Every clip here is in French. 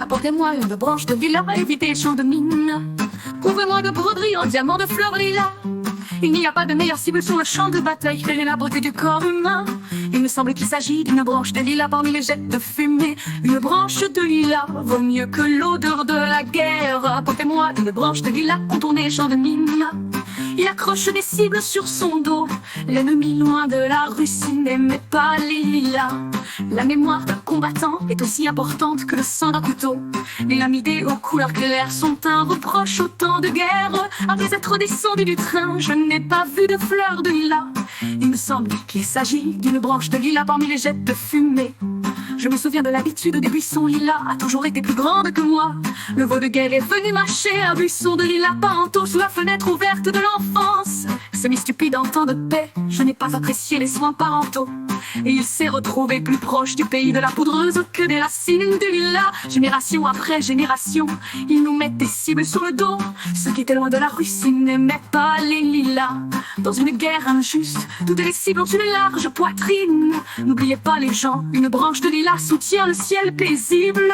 Apportez-moi une branche de lilas, évitez les champs de mine. Couvrez-moi de broderies en diamants de fleurs lilas. Il n'y a pas de meilleure cible sur le champ de bataille que la beauté du corps humain. Il me semble qu'il s'agit d'une branche de lilas parmi les jets de fumée. Une branche de lilas vaut mieux que l'odeur de la guerre. Apportez-moi une branche de lilas contournée champ de mine. Il accroche des cibles sur son dos. L'ennemi loin de la Russie n'aimait pas les lilas. La mémoire d'un combattant est aussi importante que le sang d'un couteau. Les laminées aux couleurs claires sont un reproche au temps de guerre. Après être descendu du train, je n'ai pas vu de fleurs de lilas. Il me semble qu'il s'agit d'une branche de lilas parmi les jets de fumée. Je me souviens de l'habitude des buissons lilas a toujours été plus grande que moi. Le veau de guerre est venu mâcher un buisson de lilas parentaux sous la fenêtre ouverte de l'enfance. Semi-stupide en temps de paix, je n'ai pas apprécié les soins parentaux. Et il s'est retrouvé plus proche du pays de la poudreuse que des racines du lilas. Génération après génération, ils nous mettent des cibles sur le dos. Ceux qui étaient loin de la Russie n'aimaient pas les lilas. Dans une guerre injuste, toutes les cibles ont une large poitrine. N'oubliez pas les gens, une branche de lilas soutient le ciel paisible.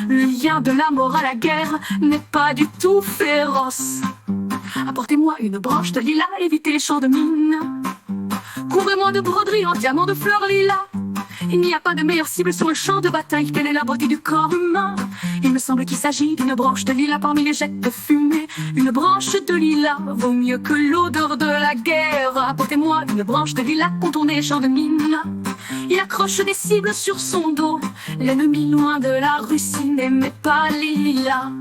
Le lien de l'amour à la guerre n'est pas du tout féroce. Apportez-moi une branche de lilas, évitez les champs de mine. Couvrez-moi de broderies en diamants de fleurs lilas. Il n'y a pas de meilleure cible sur le champ de bataille qu'elle est la beauté du corps humain. Il me semble qu'il s'agit d'une branche de lilas parmi les jets de fumée. Une branche de lilas vaut mieux que l'odeur de la guerre. Apportez-moi une branche de lilas contournée champ de mine. Il accroche des cibles sur son dos. L'ennemi loin de la Russie n'aimait pas les lilas.